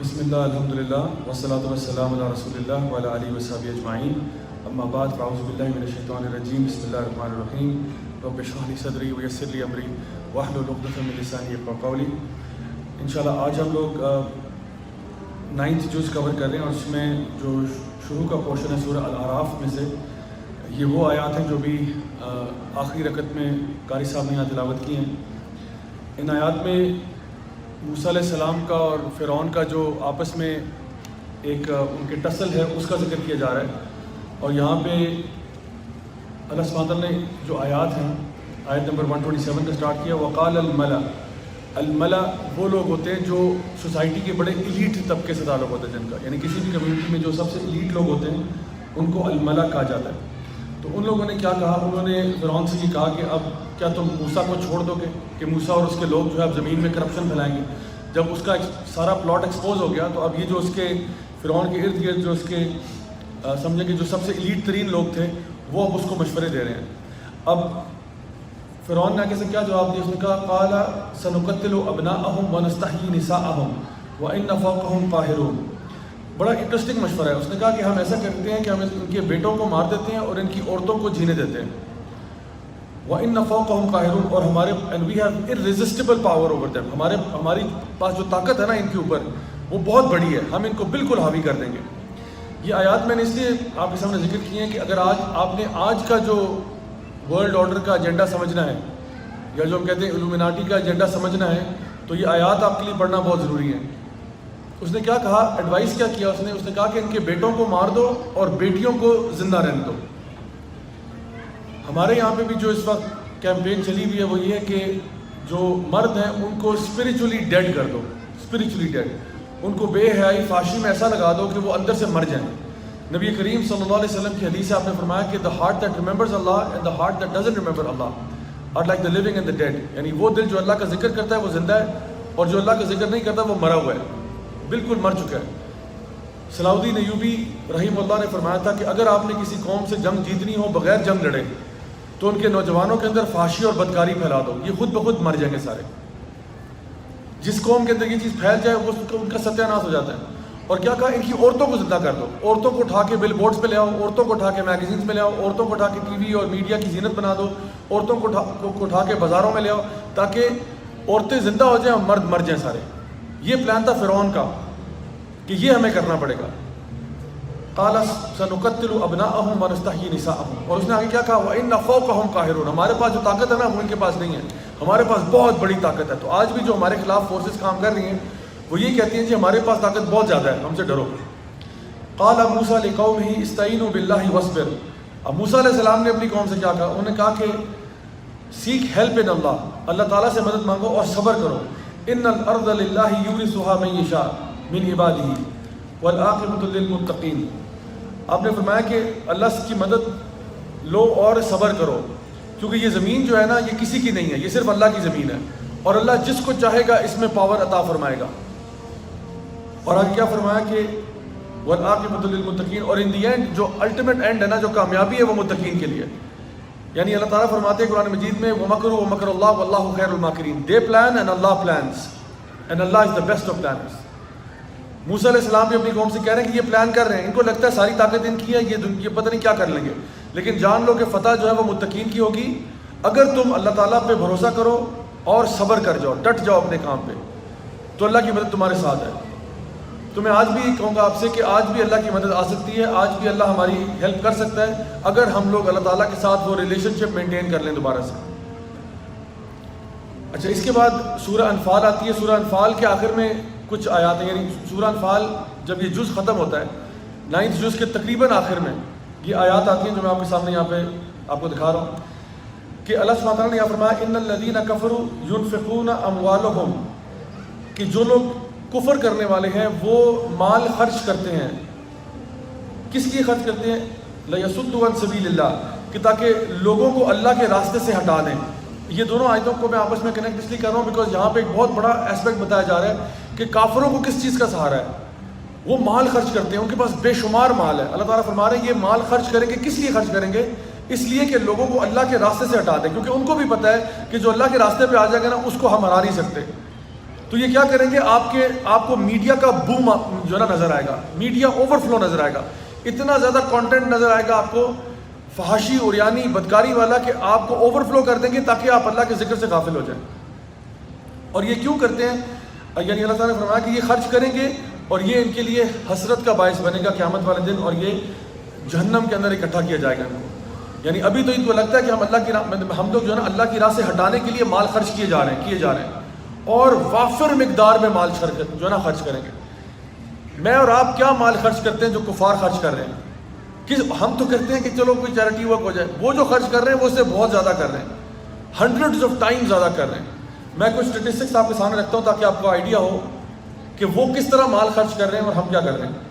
بسم اللہ الحمد للہ والصلاۃ والسلام علی رسول اللہ وعلی آلہ وصحبہ اجمعین اما بعد فاعوذ باللہ من الشیطان الرجیم بسم اللہ الرحمن الرحیم رب اشرح لی صدری ویسر لی امری واحلل عقدۃ من لسانی یفقہوا قولی۔ انشاءاللہ آج ہم لوگ 9th جز کور کر رہے ہیں اور اس میں جو شروع کا پورشن ہے سورہ الاعراف میں سے یہ وہ آیات ہیں جو بھی آخری رکعت میں قاری صاحب نے یہاں تلاوت کی ہیں۔ ان آیات میں موسیٰ علیہ السلام کا اور فرعون کا جو آپس میں ایک ان کے ٹسل ہے اس کا ذکر کیا جا رہا ہے، اور یہاں پہ اللہ سبحانہ وتعالیٰ نے جو آیات ہیں آیت نمبر 127 کا سٹارٹ کیا، وقال الملا۔ الملا وہ لوگ ہوتے ہیں جو سوسائٹی کے بڑے ایلیٹ طبقے سے تعلق ہوتے ہیں، جن کا یعنی کسی بھی کمیونٹی میں جو سب سے ایلیٹ لوگ ہوتے ہیں ان کو الملا کہا جاتا ہے۔ تو ان لوگوں نے کیا کہا، انہوں نے فرعون سے یہ کہا کہ اب کیا تم موسیٰ کو چھوڑ دو گے کہ موسیٰ اور اس کے لوگ جو ہے اب زمین میں کرپشن پھیلائیں گے۔ جب اس کا سارا پلاٹ ایکسپوز ہو گیا تو اب یہ جو اس کے فرعون کے ارد گرد جو اس کے سمجھیں کہ جو سب سے ایلیٹ ترین لوگ تھے وہ اب اس کو مشورے دے رہے ہیں۔ اب فرعون نے آگے سے کیا جواب دیا، اس نے کہا قال سنقتل ابناءهم ونستحيي نساءهم وان فوقهم قاهرون۔ بڑا انٹرسٹنگ مشورہ ہے۔ اس نے کہا کہ ہم ایسا کرتے ہیں کہ ہم ان کے بیٹوں کو مار دیتے ہیں اور ان کی عورتوں کو جینے دیتے ہیں۔ وَإِنَّ فَوْقَهُمْ قَاهِرُونَ، اور ہمارے and we have irresistible power over them، ہماری پاس جو طاقت ہے نا ان کے اوپر وہ بہت بڑی ہے، ہم ان کو بالکل حاوی کر دیں گے۔ یہ آیات میں نے اس لیے آپ کے سامنے ذکر کی ہیں کہ اگر آپ نے آج کا جو ورلڈ آرڈر کا ایجنڈا سمجھنا ہے یا جو ہم کہتے ہیں الومیناٹی کا ایجنڈا سمجھنا ہے تو یہ آیات آپ کے لیے پڑھنا بہت ضروری ہے۔ اس نے کیا کہا، ایڈوائس کیا کیا، اس نے کہا کہ ان کے بیٹوں کو مار دو اور بیٹیوں کو زندہ رہنے دو۔ ہمارے یہاں پہ بھی جو اس وقت کیمپین چلی ہوئی ہے وہ یہ ہے کہ جو مرد ہیں ان کو اسپریچولی ڈیڈ کر دو، اسپریچولی ڈیڈ، ان کو بے حیائی فاشی میں ایسا لگا دو کہ وہ اندر سے مر جائیں۔ نبی کریم صلی اللہ علیہ وسلم کی حدیث سے آپ نے فرمایا کہ the heart that remembers Allah and the heart that doesn't remember Allah are like the living and the dead، یعنی وہ دل جو اللہ کا ذکر کرتا ہے وہ زندہ ہے اور جو اللہ کا ذکر نہیں کرتا وہ مرا ہوا ہے، بالکل مر چکا ہے۔ صلاح الدین ایوبی رحمہ اللہ نے فرمایا تھا کہ اگر آپ نے کسی قوم سے جنگ جیتنی ہو بغیر جنگ لڑے تو ان کے نوجوانوں کے اندر فحاشی اور بدکاری پھیلا دو، یہ خود بخود مر جائیں گے سارے۔ جس قوم کے اندر یہ چیز پھیل جائے وہ ان کا ستیہ ناش ہو جاتا ہے۔ اور کیا کہا، ان کی عورتوں کو زندہ کر دو، عورتوں کو اٹھا کے بل بورڈز پہ لے آؤ، عورتوں کو اٹھا کے میگزینز میں لے آؤ، عورتوں کو اٹھا کے ٹی وی اور میڈیا کی زینت بنا دو، عورتوں کو اٹھا کے بازاروں میں لے آؤ تاکہ عورتیں زندہ ہو جائیں اور مرد مر جائیں سارے۔ یہ پلان تھا فرعون کا کہ یہ ہمیں کرنا پڑے گا۔ قال سنقتل ابناءهم ونستحيي نساءهم، اور اس نے آگے کیا کہا، وان فوقهم قاهرون، ہمارے پاس جو طاقت ہے نا وہ ان کے پاس نہیں ہے، ہمارے پاس بہت بڑی طاقت ہے۔ تو آج بھی جو ہمارے خلاف فورسز کام کر رہی ہیں وہ یہ کہتی ہیں جی ہمارے پاس طاقت بہت زیادہ ہے، ہم سے ڈرو۔ قال موسیٰ لقومه استعینوا باللہ واصبر، اب موسیٰ علیہ السلام نے اپنی قوم سے کیا کہا، انہوں نے کہا کہ سیک ہیلپ ان اللہ، اللہ تعالیٰ سے مدد مانگو اور صبر کرو۔ ان الارض للہ یورثها من یشاء من عبادہ والعاقبۃ للمتقین، آپ نے فرمایا کہ اللہ کی مدد لو اور صبر کرو، کیونکہ یہ زمین جو ہے نا یہ کسی کی نہیں ہے، یہ صرف اللہ کی زمین ہے اور اللہ جس کو چاہے گا اس میں پاور عطا فرمائے گا۔ اور آگے کیا فرمایا کہ والعاقبۃ للمتقین، اور ان دی اینڈ جو الٹیمیٹ اینڈ ہے نا، جو کامیابی ہے وہ متقین کے لیے۔ یعنی اللہ تعالیٰ فرماتے ہیں قرآن مجید میں وَمَكَرُوا وَمَكَرَ اللَّهُ وَاللَّهُ خَيْرُ الْمَاكِرِينَ، they plan and Allah plans and Allah is the best of planners۔ موسیٰ علیہ السلام بھی اپنی قوم سے کہہ رہے ہیں کہ یہ پلان کر رہے ہیں، ان کو لگتا ہے ساری طاقت ان کی ہے، یہ پتہ نہیں کیا کر لیں گے، لیکن جان لو کہ فتح جو ہے وہ متقین کی ہوگی اگر تم اللہ تعالیٰ پہ بھروسہ کرو اور صبر کر جاؤ، ڈٹ جاؤ اپنے کام پہ، تو اللہ کی مدد تمہارے ساتھ ہے۔ تو میں آج بھی کہوں گا آپ سے کہ آج بھی اللہ کی مدد آ سکتی ہے، آج بھی اللہ ہماری ہیلپ کر سکتا ہے اگر ہم لوگ اللہ تعالیٰ کے ساتھ وہ ریلیشن شپ مینٹین کر لیں دوبارہ سے۔ اچھا، اس کے بعد سورہ انفال آتی ہے۔ سورہ انفال کے آخر میں کچھ آیات ہیں، یعنی سورہ انفال جب یہ جز ختم ہوتا ہے 9th جز کے تقریباً آخر میں یہ آیات آتی ہیں جو میں آپ کے سامنے یہاں پہ آپ کو دکھا رہا ہوں کہ اللہ سبحانہ تعالیٰ نے یہاں فرمایا ان الذین کفروا ينفقون اموالهم، کہ جو لوگ کفر کرنے والے ہیں وہ مال خرچ کرتے ہیں، کس لیے خرچ کرتے ہیں، لیصدوا عن سبیل اللہ، کہ تاکہ لوگوں کو اللہ کے راستے سے ہٹا دیں۔ یہ دونوں آیتوں کو میں آپس میں کنیکٹ اس لیے کر رہا ہوں بیکاز یہاں پہ ایک بہت بڑا ایسپیکٹ بتایا جا رہا ہے کہ کافروں کو کس چیز کا سہارا ہے، وہ مال خرچ کرتے ہیں، ان کے پاس بے شمار مال ہے۔ اللہ تعالیٰ فرما رہے ہیں یہ مال خرچ کریں گے، کس لیے خرچ کریں گے، اس لیے کہ لوگوں کو اللہ کے راستے سے ہٹا دیں، کیونکہ ان کو بھی پتہ ہے کہ جو اللہ کے راستے پہ آ جائے گا نا اس کو ہم ہرا نہیں سکتے۔ تو یہ کیا کریں گے, آپ کو میڈیا کا بوم جو ہے نا نظر آئے گا, میڈیا اوور فلو نظر آئے گا, اتنا زیادہ کانٹینٹ نظر آئے گا آپ کو فحاشی اوریانی بدکاری والا کہ آپ کو اوور فلو کر دیں گے تاکہ آپ اللہ کے ذکر سے غافل ہو جائیں. اور یہ کیوں کرتے ہیں, یعنی اللہ تعالیٰ نے فرمایا کہ یہ خرچ کریں گے اور یہ ان کے لیے حسرت کا باعث بنے گا قیامت والے دن, اور یہ جہنم کے اندر اکٹھا کیا جائے گا ان کو. یعنی ابھی تو ان کو لگتا ہے کہ ہم اللہ کی راہ, ہم لوگ جو ہے نا اللہ کی راہ سے ہٹانے کے لیے مال خرچ کیے جا رہے ہیں اور وافر مقدار میں مال جو ہے نا خرچ کریں گے. میں اور آپ کیا مال خرچ کرتے ہیں جو کفار خرچ کر رہے ہیں؟ ہم تو کہتے ہیں کہ چلو کوئی چیریٹی ورک ہو جائے, وہ جو خرچ کر رہے ہیں وہ اس سے بہت زیادہ کر رہے ہیں, ہنڈریڈز آف ٹائم زیادہ کر رہے ہیں. میں کچھ اسٹیٹسٹکس آپ کے سامنے رکھتا ہوں تاکہ آپ کو آئیڈیا ہو کہ وہ کس طرح مال خرچ کر رہے ہیں اور ہم کیا کر رہے ہیں.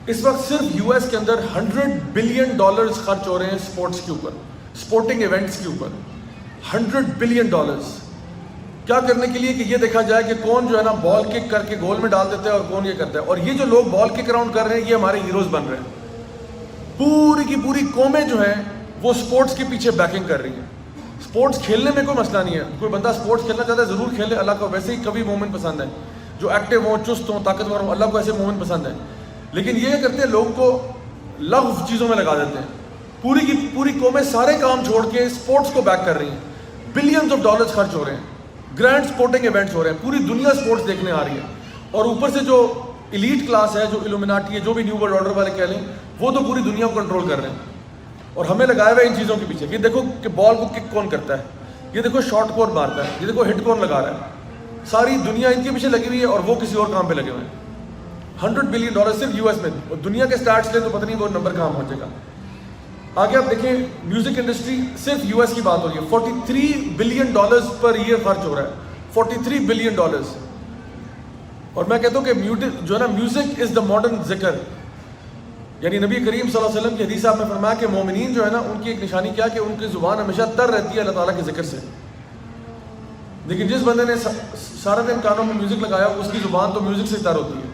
اس وقت صرف یو ایس کے اندر $100 بلین خرچ ہو رہے ہیں اسپورٹس کے اوپر, اسپورٹنگ ایونٹس کے اوپر. $100 بلین کیا کرنے کے لیے کہ یہ دیکھا جائے کہ کون جو ہے نا بال کک کر کے گول میں ڈال دیتا ہے اور کون یہ کرتا ہے. اور یہ جو لوگ بال کک اراؤنڈ کر رہے ہیں یہ ہمارے ہیروز بن رہے ہیں. پوری کی پوری قومیں جو ہیں وہ اسپورٹس کے پیچھے بیکنگ کر رہی ہیں. اسپورٹس کھیلنے میں کوئی مسئلہ نہیں ہے, کوئی بندہ اسپورٹس کھیلنا چاہتا ہے ضرور کھیلے, اللہ کو ویسے ہی کبھی مومن پسند ہے جو ایکٹیو ہوں, چست ہوں, طاقتور ہوں, اللہ کو ایسے مومن پسند ہے. لیکن یہ کرتے ہیں لوگوں کو لغو چیزوں میں لگا دیتے ہیں. پوری کی پوری قومیں سارے کام چھوڑ کے اسپورٹس کو بیک کر رہی ہیں. بلینز آف ڈالرز خرچ ہو رہے ہیں, گرینڈ اسپورٹنگ ایونٹس ہو رہے ہیں, پوری دنیا اسپورٹس دیکھنے آ رہی ہے. اور اوپر سے جو ایلیٹ کلاس ہے, جو ایلومیناٹی ہے, جو بھی نیو ورلڈ آرڈر والے کہہ لیں, وہ تو پوری دنیا کو کنٹرول کر رہے ہیں اور ہمیں لگایا ہوا ہے ان چیزوں کے پیچھے. یہ دیکھو کہ بال کو کک کون کرتا ہے, یہ دیکھو شارٹ کون مارتا ہے, یہ دیکھو ہٹ کون لگا رہا ہے. ساری دنیا ان کے پیچھے لگی ہوئی ہے اور وہ کسی اور کام پہ لگے ہوئے ہیں. $100 بلین صرف یو ایس میں, اور دنیا کے اسٹارٹس لیں تو پتہ نہیں وہ نمبر کہاں پہنچے گا. آگے آپ دیکھیں میوزک انڈسٹری, صرف یو ایس کی بات ہو رہی ہے, $43 بلین پر ایئر خرچ ہو رہا ہے. $43 بلین. اور میں کہتا ہوں کہ جو ہے نا میوزک از دا ماڈرن ذکر. یعنی نبی کریم صلی اللہ علیہ وسلم کی حدیث آپ نے فرمایا کہ مومنین جو ہے نا ان کی ایک نشانی کیا کہ ان کی زبان ہمیشہ تر رہتی ہے اللہ تعالیٰ کے ذکر سے. لیکن جس بندے نے سارا دن کانوں میں میوزک لگایا اس کی زبان تو میوزک سے تر ہوتی ہے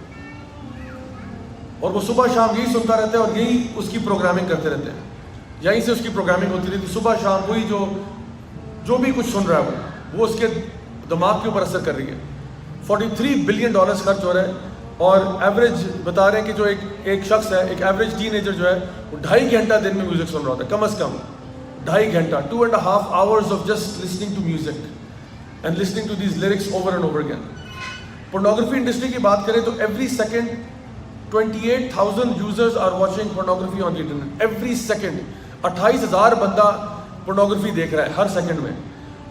اور وہ صبح شام یہی سنتا رہتا ہے اور یہی اس کی پروگرامنگ کرتے رہتے ہیں. یہیں سے اس کی پروگرامنگ ہوتی رہتی ہے, صبح شام وہی جو بھی کچھ سن رہا ہے وہ اس کے دماغ کے اوپر اثر کر رہی ہے. $43 بلین خرچ ہو رہا ہے. اور ایوریج بتا رہے ہیں کہ جو ایک شخص ہے, ایک ایوریج ٹین ایجر جو ہے, وہ 2.5 گھنٹہ دن میں میوزک سن رہا ہوتا ہے, کم از کم 2.5 گھنٹہ, 2.5 hours of just listening to music and listening to these lyrics over and over again. Pornography industry کی بات کریں تو every second 28,000 users are watching pornography on the internet. Every second 28,000 بندہ پورنوگرافی دیکھ رہا ہے ہر سیکنڈ میں,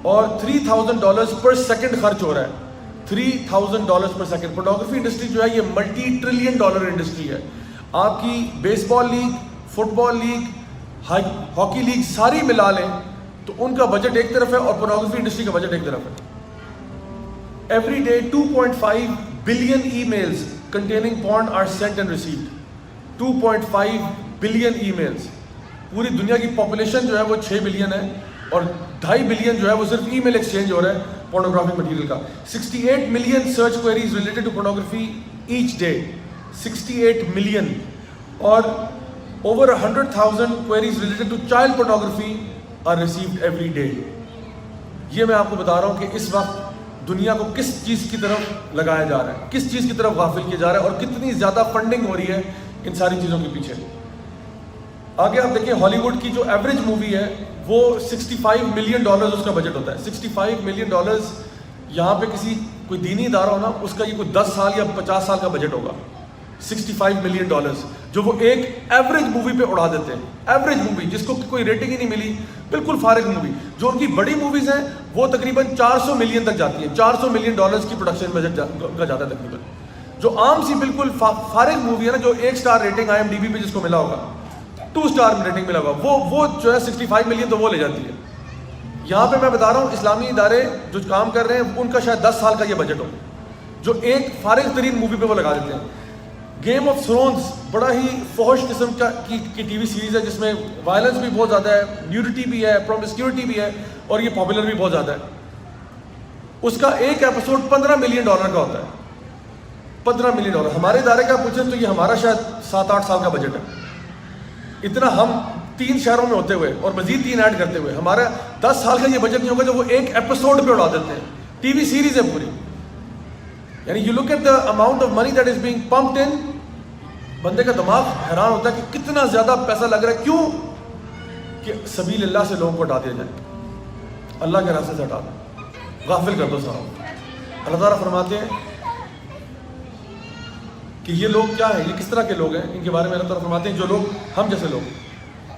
اور $3,000 پر سیکنڈ خرچ ہو رہا ہے. $3,000 پر سیکنڈ. پورنوگرافی انڈسٹری جو ہے یہ $multi trillion انڈسٹری ہے. آپ کی بیس بال لیگ, فٹ بال لیگ, ہاکی لیگ ساری ملا لیں تو ان کا بجٹ ایک طرف ہے اور پورنوگرافی انڈسٹری کا بجٹ ایک طرف ہے. Every day 2.5 billion emails containing porn are sent and received. 2.5 billion emails. پوری دنیا کی پاپولیشن جو ہے وہ 6 بلین ہے اور 2.5 بلین جو ہے وہ صرف ای میل ایکسچینج ہو رہا ہے پورنوگرافک مٹیریل کا. 68 million search queries related to pornography each day. 68 million. اور over 100,000 queries related to child pornography are received every day. یہ میں آپ کو بتا رہا ہوں کہ اس وقت دنیا کو کس چیز کی طرف لگایا جا رہا ہے, کس چیز کی طرف غافل کیا جا رہا ہے اور کتنی زیادہ فنڈنگ ہو رہی ہے ان ساری چیزوں کے پیچھے. آگے آپ دیکھیں ہالی ووڈ کی جو ایوریج مووی ہے وہ $65 ملین اس کا بجٹ ہوتا ہے. $65 ملین. یہاں پہ کوئی دینی ادارہ ہونا اس کا یہ کوئی 10 سال یا 50 سال کا بجٹ ہوگا. $65 ملین جو وہ ایک ایوریج مووی پہ اڑا دیتے ہیں. ایوریج مووی جس کو کوئی ریٹنگ ہی نہیں ملی, بالکل فارغ مووی. جو ان کی بڑی موویز ہیں وہ تقریباً 400 ملین تک جاتی ہیں. $400 ملین کی پروڈکشن بجٹ کا جاتا ہے تقریباً. جو عام سی بالکل فارغ مووی ہے نا, جو 1 سٹار ریٹنگ IMDb پہ جس کو ملا ہوگا, 2 سٹار ریٹنگ ملا ہوگا, وہ جو ہے 65 ملین تو وہ لے جاتی ہے. یہاں پہ میں بتا رہا ہوں اسلامی ادارے جو کام کر رہے ہیں ان کا شاید 10 سال کا یہ بجٹ ہو جو ایک فارغ ترین مووی پہ وہ لگا دیتے ہیں. گیم آف تھرونز بڑا ہی فحش قسم کی ٹی وی سیریز ہے جس میں وائلنس بھی بہت زیادہ ہے, نیوڈیٹی بھی ہے, پرومسکیورٹی بھی ہے, اور یہ پاپولر بھی بہت زیادہ ہے. اس کا ایک ایپیسوڈ $15 ملین کا ہوتا ہے. $15 ملین. ہمارے ادارے کا پوچھیں تو یہ ہمارا شاید 7-8 سال کا بجٹ ہے. اتنا ہم 3 شہروں میں ہوتے ہوئے اور مزید 3 ایڈ کرتے ہوئے ہمارا 10 سال کا یہ بجٹ نہیں ہوگا جو وہ ایک ایپیسوڈ پہ اڑا دیتے ہیں. ٹی وی سیریز ہے پوری. یعنی you look at the amount of money that is being pumped in, بندے کا دماغ حیران ہوتا ہے کہ کتنا زیادہ پیسہ لگ رہا ہے. کیوں؟ کہ سبیل اللہ سے لوگوں کو ہٹا دیا جائے, اللہ کے راستے سے ہٹا دو, غافل کر دو سارا. اللہ تعالیٰ فرماتے ہیں کہ یہ لوگ کیا ہیں, یہ کس طرح کے لوگ ہیں, ان کے بارے میں اللہ تعالیٰ فرماتے ہیں جو لوگ ہم جیسے لوگ.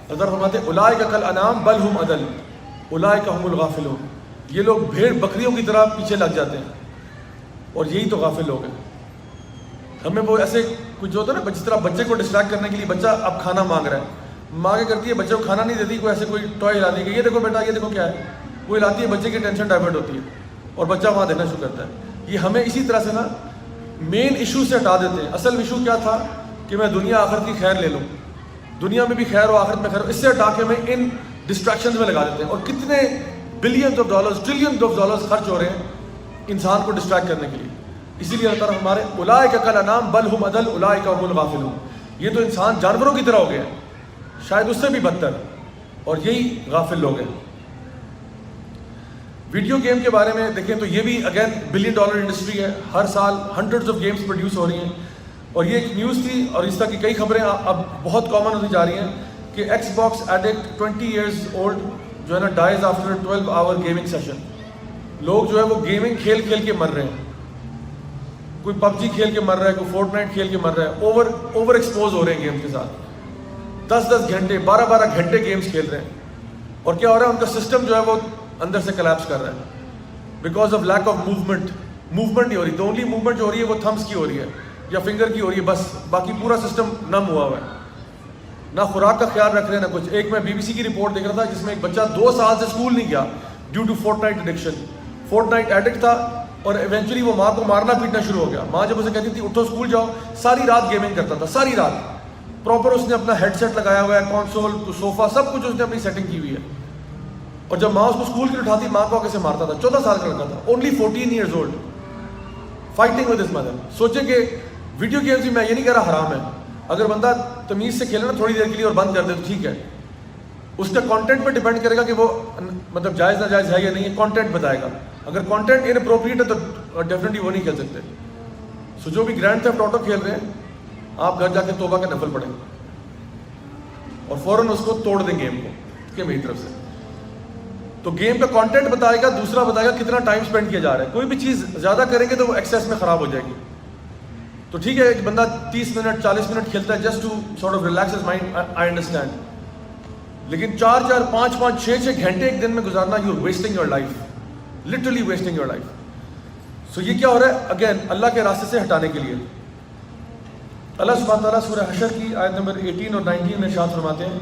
اللہ تعالیٰ فرماتے ہیں اولئک کالانعام بل هم اضل اولئک هم الغافلون, یہ لوگ بھیڑ بکریوں کی طرح پیچھے لگ جاتے ہیں اور یہی تو غافل لوگ ہیں. ہمیں وہ ایسے کچھ جو ہوتا ہے نا, جس طرح بچے کو ڈسٹریکٹ کرنے کے لیے بچہ اب کھانا مانگ رہا ہے, ماں کیا کرتی ہے بچے کو کھانا نہیں دیتی, کوئی ایسے کوئی ٹوائے لاتی ہے, یہ دیکھو بیٹا یہ دیکھو کیا ہے, وہ لاتی ہے, بچے کی ٹینشن ڈائیورٹ ہوتی ہے اور بچہ وہاں دیکھنا شروع کرتا ہے. یہ ہمیں اسی طرح سے نا مین ایشو سے ہٹا دیتے ہیں. اصل ایشو کیا تھا کہ میں دنیا آخرت کی خیر لے لوں, دنیا میں بھی خیر ہو آخرت میں خیر ہو, اس سے ہٹا کے ہمیں ان ڈسٹریکشنز میں لگا دیتے ہیں. اور کتنے billions of dollars, trillions of dollars خرچ ہو رہے ہیں انسان کو ڈسٹریکٹ کرنے کے لیے. اسی لیے اللہ تعالیٰ ہمارے اولئک کالانعام بل هم اضل اولئک هم الغافلون, یہ تو انسان جانوروں کی طرح ہو گیا, شاید اس سے بھی بدتر, اور یہی غافل لوگ ہیں. ویڈیو گیم کے بارے میں دیکھیں تو یہ بھی اگین $1 بلین انڈسٹری ہے, ہر سال ہنڈریڈز آف گیمز پروڈیوس ہو رہی ہیں. اور یہ ایک نیوز تھی اور اس طرح کی کئی خبریں اب بہت کامن ہوتی جا رہی ہیں کہ Xbox addict 20 years old جو ہے نا dies after 12 hour gaming session. لوگ جو ہے وہ گیمنگ کھیل کھیل کے مر رہے ہیں, کوئی PUBG کھیل کے مر رہا ہے, کوئی فورٹنائٹ کھیل کے مر رہا ہے, اوور ایکسپوز ہو رہے ہیں گیمز کے ساتھ, 10 گھنٹے 12 گھنٹے گیمز کھیل رہے ہیں. اور کیا ہو رہا ہے, ان کا سسٹم جو ہے وہ اندر سے کلیپس کر رہا ہے because of lack of movement نہیں ہو رہی. تو اونلی موومنٹ جو ہو رہی ہے وہ تھمس کی ہو رہی ہے یا فنگر کی ہو رہی ہے, بس باقی پورا سسٹم نم ہوا ہوا ہے. نہ خوراک کا خیال رکھ رہے ہیں نہ کچھ. ایک میں BBC کی رپورٹ دیکھ رہا تھا جس میں ایک بچہ 2 سال سے اسکول نہیں گیا ڈیو ٹو فورٹنائٹ ایڈکشن. فورٹنائٹ ایڈکٹ تھا اور ایونچولی وہ ماں کو مارنا پیٹنا شروع ہو گیا. ماں جب اسے کہتی تھی اٹھو اسکول جاؤ, ساری رات گیمنگ کرتا تھا, ساری رات پراپر اس نے اپنا ہیڈ سیٹ لگایا ہوا ہے, کانسول صوفہ سب کچھ اس نے اپنی سیٹنگ کی ہوئی ہے. اور جب ماں اس کو اسکول کی اٹھاتی ماں کو کیسے مارتا تھا. 14 سال کا لڑکا تھا, only 14 years old, fighting with his mother. سوچیں کہ ویڈیو گیمز بھی میں یہ نہیں کہہ رہا حرام ہے, اگر بندہ تمیز سے کھیلے نا تھوڑی دیر کے لیے اور بند کر دے تو ٹھیک ہے, اس کا کانٹینٹ پہ ڈیپینڈ کرے گا کہ وہ مطلب جائز ناجائز ہے یا نہیں, کانٹینٹ بتائے گا. اگر کانٹینٹ ان اپروپریٹ ہے تو ڈیفینیٹلی وہ نہیں کھیل سکتے. سو جو بھی گرینڈ تھیفٹ آٹو کھیل رہے ہیں آپ گھر جا کے توبہ کا نفل پڑھیں اور فوراً اس کو توڑ دیں گیم کو کہ میری طرف سے. تو گیم کا کانٹینٹ بتائے گا, دوسرا بتائے گا کتنا ٹائم اسپینڈ کیا جا رہا ہے. کوئی بھی چیز زیادہ کریں گے تو وہ ایکسیس میں خراب ہو جائے گی. تو ٹھیک ہے ایک بندہ 30 منٹ 40 منٹ کھیلتا ہے just to sort of relax his mind, I understand, لیکن 4 5 6 گھنٹے ایک دن میں گزارنا, you are wasting your life, literally wasting your life. So یہ کیا ہو رہا ہے, اگین اللہ کے راستے سے ہٹانے کے لیے. اللہ سبحانہ تعالیٰ سورہ حشر کی آیت نمبر 18 اور 19 میں ارشاد فرماتے ہیں,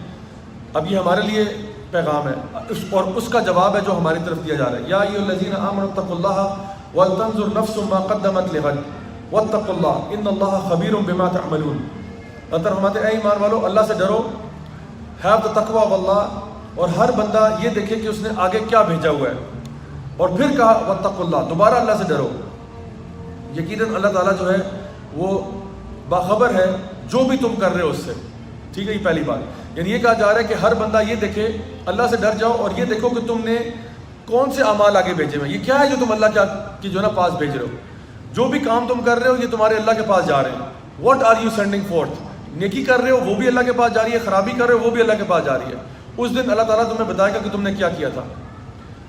اب یہ ہمارے لیے پیغام ہے اور اس کا جواب ہے جو ہماری طرف دیا جا رہا ہے. یا ایھا الذین آمنوا اتقوا اللہ ولتنظر نفس ما قدمت لغد واتقوا اللہ ان اللہ خبیر بما تعملون. اللہ فرماتے ہیں اے ایمان والو اللہ سے ڈرو, ہیو دا تقوی آف اللہ, اور ہر بندہ یہ دیکھے کہ اس نے آگے کیا بھیجا ہوا ہے. اور پھر کہا واتقوا اللہ, دوبارہ اللہ سے ڈرو. یقیناً اللہ تعالیٰ جو ہے وہ باخبر ہے جو بھی تم کر رہے ہو اس سے. ٹھیک ہے, یہ پہلی بات. یعنی یہ کہا جا رہا ہے کہ ہر بندہ یہ دیکھے, اللہ سے ڈر جاؤ اور یہ دیکھو کہ تم نے کون سے اعمال آگے بھیجے ہوئے, یہ کیا ہے جو تم اللہ کی جو ہے نا پاس بھیج رہے ہو. جو بھی کام تم کر رہے ہو یہ تمہارے اللہ کے پاس جا رہے ہیں. What are you sending forth, نیکی کر رہے ہو وہ بھی اللہ کے پاس جا رہی ہے, خرابی کر رہے ہو وہ بھی اللہ کے پاس جا رہی ہے. اس دن اللہ تعالیٰ تمہیں بتائے گا کہ تم نے کیا کیا تھا.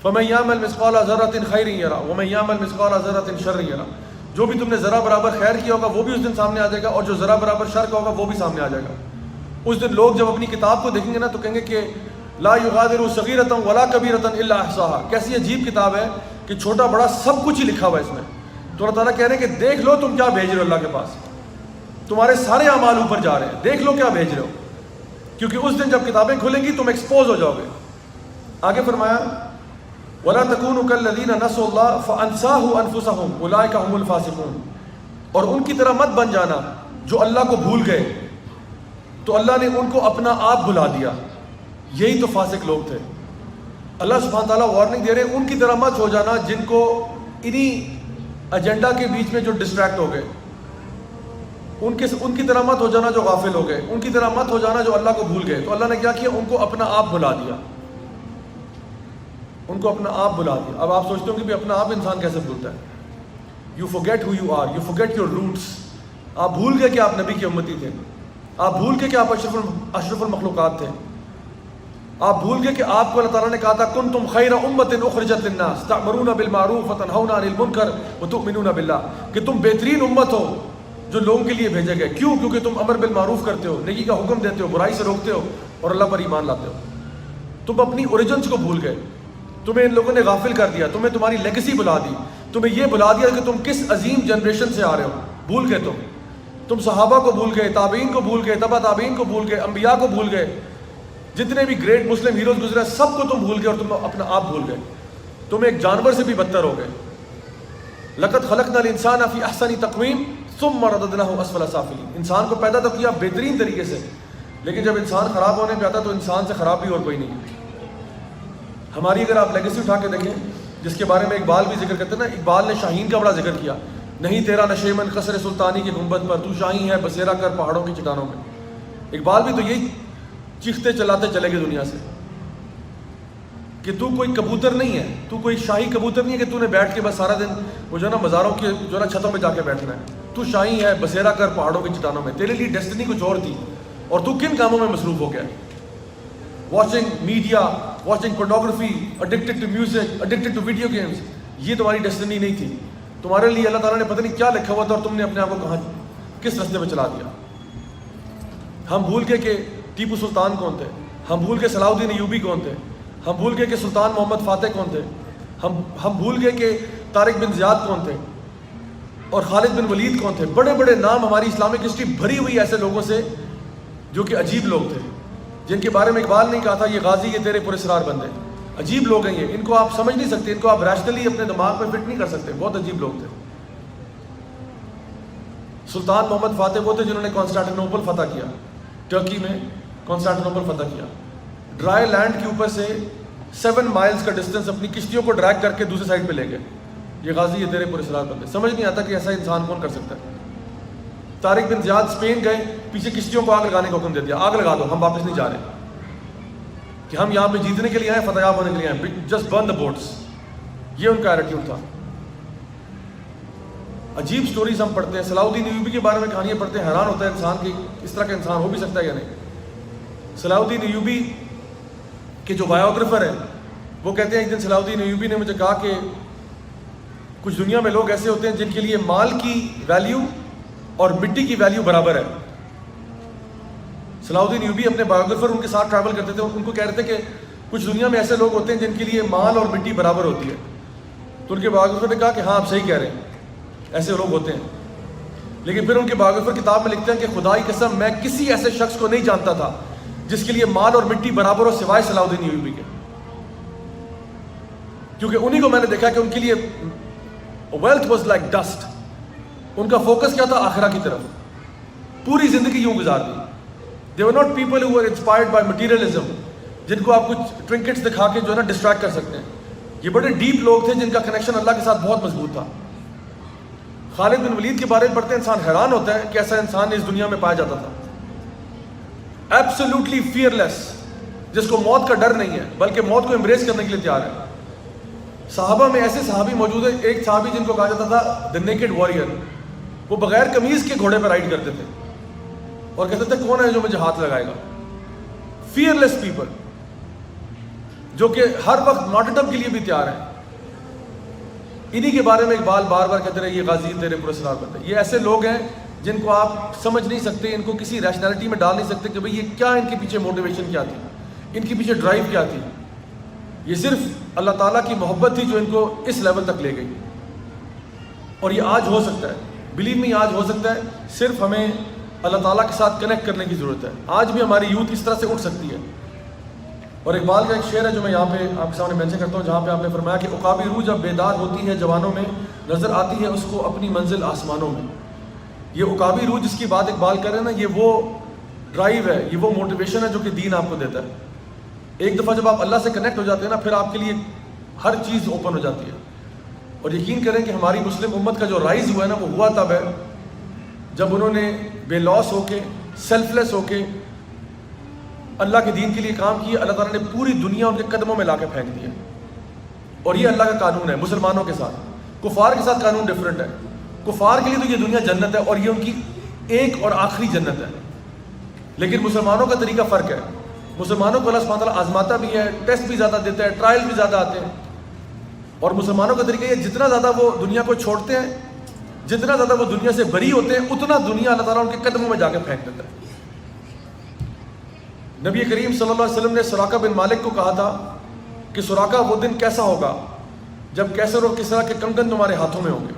فَمَن يَعْمَلْ مِثْقَالَ ذَرَّةٍ خَيْرٍ يَرَهُ وَمَن يَعْمَلْ مِثْقَالَ ذَرَّةٍ شَرٍّ يَرَهُ. جو بھی تم نے ذرا برابر خیر کیا ہوگا وہ بھی اس دن سامنے آ جائے گا, اور جو ذرا برابر شر کا ہوگا وہ بھی سامنے آ جائے گا. اس دن لوگ جب اپنی کتاب کو دیکھیں گے نا تو کہیں گے کہ لا یغادر صغیرۃ ولا کبیرۃ الا احصاها. کیسی عجیب کتاب ہے کہ چھوٹا بڑا سب کچھ ہی لکھا ہوا ہے اس میں. تو اللہ تعالیٰ کہہ رہے ہیں کہ دیکھ لو تم کیا بھیج رہے ہو اللہ کے پاس, تمہارے سارے اعمال اوپر جا رہے ہیں, دیکھ لو کیا بھیج رہے ہو, کیونکہ اس دن جب کتابیں کھلیں گی تم ایکسپوز ہو جاؤ گے. آگے فرمایا وَلَا تَكُونُوا كَالَّذِينَ نَسُوا اللَّهَ فَأَنسَاهُمْ أَنفُسَهُمْ أُولَٰئِكَ هُمُ الْفَاسِقُونَ. اور ان کی طرح مت بن جانا جو اللہ کو بھول گئے تو اللہ نے ان کو اپنا آپ بھلا دیا, یہی تو فاسق لوگ تھے. اللہ سبحانہ تعالیٰ وارننگ دے رہے ہیں ان کی طرح مت ہو جانا جن کو انہی ایجنڈا کے بیچ میں جو ڈسٹریکٹ ہو گئے, ان کی طرح مت ہو جانا جو غافل ہو گئے, ان کی طرح مت ہو جانا جو اللہ کو بھول گئے. تو اللہ نے کیا کیا, ان کو اپنا آپ بھلا دیا, ان کو اپنا آپ بھلا دیا. اب آپ سوچتے ہوں کہ اپنا آپ انسان کیسے بھولتا ہے, You forget who you are. You forget your roots. آپ بھول گئے کہ آپ نبی کی امتی تھے. آپ بھول گئے کہ آپ اشرف المخلوقات تھے. آپ بھول گئے کہ آپ کو اللہ تعالیٰ نے کہا تھا کنتم خیر امت اخرجت للناس تأمرون بالمعروف وتنہون عن المنکر وتؤمنون باللہ, کہ تم بہترین امت ہو جو لوگوں کے لیے بھیجے گئے. کیوں؟ کیونکہ تم امر بالمعروف کرتے ہو, نیکی کا حکم دیتے ہو, برائی سے روکتے ہو اور اللہ پر ایمان لاتے ہو. تم اپنی اوریجنس کو بھول گئے. تمہیں ان لوگوں نے غافل کر دیا. تمہیں تمہاری لیگیسی بلا دی. تمہیں یہ بلا دیا کہ تم کس عظیم جنریشن سے آ رہے ہو. بھول گئے تم صحابہ کو بھول گئے, تابعین کو بھول گئے, تبع تابعین کو بھول گئے, انبیاء کو بھول گئے. جتنے بھی گریٹ مسلم ہیروز گزرے سب کو تم بھول گئے اور تم اپنا آپ بھول گئے. تم ایک جانور سے بھی بدتر ہو گئے. لقد خلقنا الانسان فی احسن تقویم ثم رددناہ اسفل سافلین. انسان کو پیدا تو کیا بہترین طریقے سے, لیکن جب انسان خراب ہونے پہ آتا تو انسان سے خراب بھی اور کوئی نہیں. ہماری اگر آپ لیگیسی اٹھا کے دیکھیں, جس کے بارے میں اقبال بھی ذکر کرتے ہیں نا, اقبال نے شاہین کا بڑا ذکر کیا. نہیں تیرا نشیمن قصر سلطانی کی گنبد پر, تو شاہین ہے بسیرا کر پہاڑوں کی چٹانوں میں. اقبال بھی تو یہی چیختے چلاتے چلے گئے دنیا سے کہ تو کوئی کبوتر نہیں ہے, تو کوئی شاہی کبوتر نہیں ہے کہ تو نے بیٹھ کے بس سارا دن وہ جو ہے نا مزاروں کے جو ہے نا چھتوں پہ جا کے بیٹھنا ہے. تو شاہی ہے بسیرا کر پہاڑوں کی چٹانوں میں. تیرے لیے ڈیسٹنی کچھ اور تھی اور تو کن کاموں میں مصروف ہو گیا. Watching media, watching pornography, addicted to music, addicted to video games. یہ تمہاری ڈیسٹنی نہیں تھی. تمہارے لیے اللہ تعالیٰ نے پتہ نہیں کیا لکھا ہوا تھا اور تم نے اپنے آپ کو کہاں کس راستے پہ چلا دیا. ہم بھول گئے کہ ٹیپو سلطان کون تھے. ہم بھول گئے صلاح الدین ایوبی کون تھے. ہم بھول گئے کہ سلطان محمد فاتح کون تھے. ہم بھول گئے کہ طارق بن زیاد کون تھے اور خالد بن ولید کون تھے. بڑے بڑے نام ہماری اسلامک ہسٹری بھری ہوئی ایسے لوگوں سے جو کہ عجیب لوگ تھے, جن کے بارے میں اقبال نے کہا تھا یہ غازی یہ تیرے پراسرار بندے. عجیب لوگ ہیں یہ, ان کو آپ سمجھ نہیں سکتے, ان کو آپ ریشنلی اپنے دماغ میں فٹ نہیں کر سکتے. بہت عجیب لوگ تھے. سلطان محمد فاتح وہ تھے جنہوں نے کانسٹانٹینوپل فتح کیا, ٹرکی میں کانسٹانٹینوپل فتح کیا. ڈرائی لینڈ کے اوپر سے 7 مائلز کا ڈسٹینس اپنی کشتیوں کو ڈریگ کر کے دوسری سائڈ پہ لے گئے. یہ غازی یہ تیرے پراسرار بندے. سمجھ نہیں آتا کہ ایسا انسان کون کر سکتا ہے. طارق بن زیاد اسپین گئے, پیچھے کشتیوں کو آگ لگانے کا حکم دے دیا, آگ لگا دو, ہم واپس نہیں جا رہے, کہ ہم یہاں پہ جیتنے کے لیے آئے, فتح یاب ہونے کے لیے آئے, جسٹ برن دا بوٹس. یہ ان کا ایٹیٹیوڈ تھا. عجیب سٹوریز ہم پڑھتے ہیں. صلاح الدین ایوبی کے بارے میں کہانیاں پڑھتے ہیں, حیران ہوتا ہے انسان کہ اس طرح کا انسان ہو بھی سکتا ہے یا نہیں. صلاح الدین ایوبی کے جو بایوگرافر ہیں وہ کہتے ہیں ایک دن صلاح الدین ایوبی نے مجھے کہا کہ کچھ دنیا میں لوگ ایسے ہوتے ہیں جن کے لیے مال کی ویلیو اور مٹی کی ویلیو برابر ہے. صلاح الدین ایوبی اپنے بایوگرافر ان کے ساتھ ٹریول کرتے تھے, ان کو کہہ رہے تھے کہ کچھ دنیا میں ایسے لوگ ہوتے ہیں جن کے لیے مال اور مٹی برابر ہوتی ہے. تو ان کے بایوگرافر نے کہا کہ ہاں آپ صحیح کہہ رہے ہیں, ایسے لوگ ہوتے ہیں. لیکن پھر ان کے بایوگرافر کتاب میں لکھتے ہیں کہ خدا کی قسم میں کسی ایسے شخص کو نہیں جانتا تھا جس کے لیے مال اور مٹی برابر ہو سوائے صلاح الدین ایوبی کے, کیونکہ انہی کو میں نے دیکھا کہ ان کے لیے ویلتھ واز لائک ڈسٹ. ان کا فوکس کیا تھا؟ آخرہ کی طرف. پوری زندگی یوں گزار دی. They were not people who were inspired by materialism, جن کو آپ کچھ ٹرنکٹس دکھا کے جو ہے نا ڈسٹریکٹ کر سکتے ہیں. یہ بڑے ڈیپ لوگ تھے جن کا کنیکشن اللہ کے ساتھ بہت مضبوط تھا. خالد بن ولید کے بارے میں پڑھتے ہیں, انسان حیران ہوتا ہے کہ ایسا انسان اس دنیا میں پایا جاتا تھا. ایبسلیوٹلی فیئرلیس, جس کو موت کا ڈر نہیں ہے بلکہ موت کو امبریس کرنے کے لیے تیار ہے. صحابہ میں ایسے صحابی موجود ہیں, ایک صحابی جن کو کہا جاتا تھا دی نیکڈ وارئر. وہ بغیر قمیض کے گھوڑے پہ رائڈ کرتے تھے اور کہتے تھے کون ہے جو مجھے ہاتھ لگائے گا. فیئرلیس پیپل جو کہ ہر وقت مارٹرڈم کے لیے بھی تیار ہیں. انہی کے بارے میں اقبال بار بار کہتے رہے یہ غازی تیرے پراسرار بندے. یہ ایسے لوگ ہیں جن کو آپ سمجھ نہیں سکتے, ان کو کسی ریشنلٹی میں ڈال نہیں سکتے کہ بھئی یہ کیا, ان کے پیچھے موٹیویشن کیا تھی, ان کے پیچھے ڈرائیو کیا تھی. یہ صرف اللہ تعالیٰ کی محبت تھی جو ان کو اس لیول تک لے گئی. اور یہ آج ہو سکتا ہے, بلیو می, آج ہو سکتا ہے. صرف ہمیں اللہ تعالیٰ کے ساتھ کنیکٹ کرنے کی ضرورت ہے. آج بھی ہماری یوتھ اس طرح سے اٹھ سکتی ہے. اور اقبال کا ایک شعر ہے جو میں یہاں پہ آپ کے سامنے مینشن کرتا ہوں, جہاں پہ آپ نے فرمایا کہ عقابی روح جب بیدار ہوتی ہے جوانوں میں, نظر آتی ہے اس کو اپنی منزل آسمانوں میں. یہ عقابی روح جس کی بات اقبال کر رہے ہیں نا, یہ وہ ڈرائیو ہے, یہ وہ موٹیویشن ہے جو کہ دین آپ کو دیتا ہے. ایک دفعہ جب آپ اللہ سے کنیکٹ ہو جاتے ہیں نا, پھر آپ کے لیے ہر چیز اوپن ہو جاتی ہے. اور یقین کریں کہ ہماری مسلم امت کا جو رائز ہوا ہے نا, وہ ہوا تب ہے جب انہوں نے بے لوس ہو کے, سیلف لیس ہو کے اللہ کے دین کے لیے کام کیا. اللہ تعالیٰ نے پوری دنیا ان کے قدموں میں لا کے پھینک دی ہے. اور یہ اللہ کا قانون ہے مسلمانوں کے ساتھ. کفار کے ساتھ قانون ڈفرینٹ ہے. کفار کے لیے تو یہ دنیا جنت ہے اور یہ ان کی ایک اور آخری جنت ہے. لیکن مسلمانوں کا طریقہ فرق ہے. مسلمانوں کو اللہ سبحانہ تعالیٰ آزماتا بھی ہے, ٹیسٹ بھی زیادہ دیتا ہے, ٹرائل بھی زیادہ آتے ہیں. اور مسلمانوں کا طریقہ یہ جتنا زیادہ وہ دنیا کو چھوڑتے ہیں, جتنا زیادہ وہ دنیا سے بری ہوتے ہیں, اتنا دنیا اللہ تعالیٰ ان کے قدموں میں جا کے پھینک دیتا ہے. نبی کریم صلی اللہ علیہ وسلم نے سراقہ بن مالک کو کہا تھا کہ سراقہ وہ دن کیسا ہوگا جب کیسر اور کسرا کے کنگن تمہارے ہاتھوں میں ہوں گے.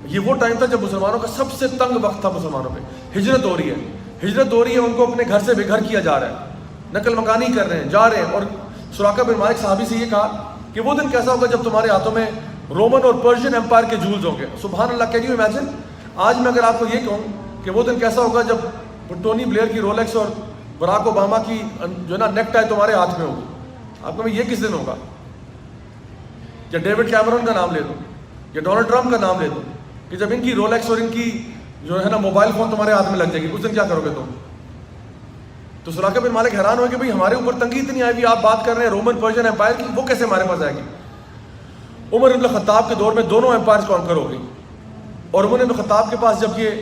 یہ وہ ٹائم تھا جب مسلمانوں کا سب سے تنگ وقت تھا. مسلمانوں پہ ہجرت ہو رہی ہے, ان کو اپنے گھر سے بے گھر کیا جا رہا ہے, نقل مکانی کر رہے ہیں, جا رہے ہیں. اور سراقہ بن مالک صحابی سے یہ کہا کہ وہ دن کیسا ہوگا جب تمہارے ہاتھوں میں رومن اور پرشین امپائر کے جولز ہوں گے. سبحان اللہ, کین یو امیجن؟ آج میں اگر آپ کو یہ کہوں کہ وہ دن کیسا ہوگا جب ٹونی بلیئر کی رولیکس اور براک اوباما کی جو ہے نا نیک ٹائی تمہارے ہاتھ میں ہوگی, آپ کو یہ کس دن ہوگا؟ یا ڈیوڈ کیمرون کا نام لے دوں, یا ڈونلڈ ٹرمپ کا نام لے دوں, کہ جب ان کی رولیکس اور ان کی جو ہے نا موبائل فون تمہارے ہاتھ میں لگ جائے گی, اس دن کیا کرو گے تم؟ تو سراقہ بن مالک حیران ہوئے کہ بھئی ہمارے اوپر تنگی اتنی آئی ہوئی, آپ بات کر رہے ہیں رومن پرشین امپائر کی, وہ کیسے ہمارے پاس آئے گی؟ عمر بن الخطاب کے دور میں دونوں امپائرز کانکر ہو گئی, اور عمر بن الخطاب کے پاس جب یہ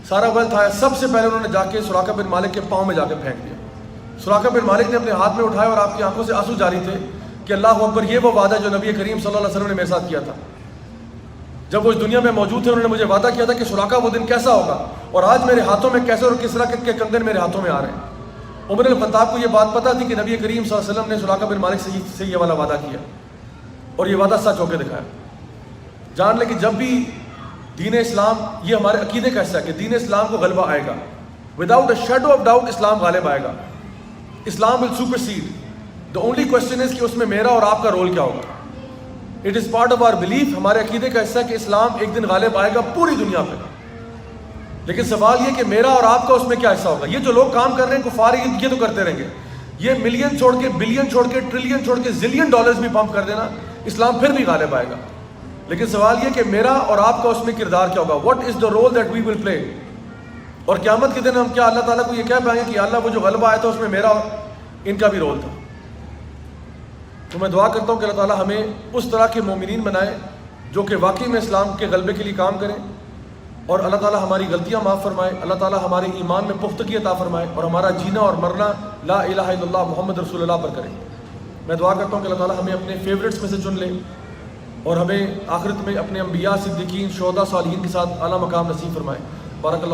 سارا ویلتھ آیا, سب سے پہلے انہوں نے جا کے سراقہ بن مالک کے پاؤں میں جا کے پھینک دیا. سراقہ بن مالک نے اپنے ہاتھ میں اٹھایا اور آپ کی آنکھوں سے آنسو جاری تھے کہ اللہ اکبر, یہ وہ وعدہ جو نبی کریم صلی اللہ علیہ وسلم نے میرے ساتھ کیا تھا. جب وہ اس دنیا میں موجود تھے انہوں نے مجھے وعدہ کیا تھا کہ سراقہ وہ دن کیسا ہوگا, اور آج میرے ہاتھوں میں کیسر اور کسرا کے کنگن میرے ہاتھوں میں آ رہے ہیں. عمر بن الخطاب کو یہ بات پتہ تھی کہ نبی کریم صلی اللہ علیہ وسلم نے سراقہ بن مالک سے یہ والا وعدہ کیا, اور یہ وعدہ سچ ہو کے دکھایا. جان لے کہ جب بھی دین اسلام, یہ ہمارے عقیدے کا حصہ ہے کہ دین اسلام کو غلبہ آئے گا, without a shadow of doubt Islam غالب آئے گا. Islam will supersede. The only question is کہ اس میں میرا اور آپ کا رول کیا ہوگا. It is part of our belief, ہمارے عقیدے کا حصہ ہے کہ اسلام ایک دن غالب آئے گا پوری دنیا پہ. لیکن سوال یہ کہ میرا اور آپ کا اس میں کیا حصہ ہوگا. یہ جو لوگ کام کر رہے ہیں کفار, یہ تو کرتے رہیں گے, یہ ملین چھوڑ کے بلین چھوڑ کے ٹریلین چھوڑ کے زلین ڈالرز بھی پمپ کر دینا, اسلام پھر بھی غالب آئے گا. لیکن سوال یہ کہ میرا اور آپ کا اس میں کردار کیا ہوگا. What is the role that we will play. اور قیامت کے دن ہم کیا اللہ تعالیٰ کو یہ کہہ پائیں گے کہ اللہ وہ جو غلبہ آیا تھا اس میں میرا اور ان کا بھی رول تھا. تو میں دعا کرتا ہوں کہ اللہ تعالیٰ ہمیں اس طرح کے مومنین بنائے جو کہ واقعی میں اسلام کے غلبے کے لیے کام کریں, اور اللہ تعالیٰ ہماری غلطیاں معاف فرمائے, اللہ تعالیٰ ہمارے ایمان میں پختگی عطا فرمائے, اور ہمارا جینا اور مرنا لا الہ الا اللہ محمد رسول اللہ پر کرے. میں دعا کرتا ہوں کہ اللہ تعالیٰ ہمیں اپنے فیوریٹس میں سے چن لے, اور ہمیں آخرت میں اپنے انبیاء, صدیقین, شہداء, صالحین کے ساتھ اعلیٰ مقام نصیب فرمائے. بارک اللہ.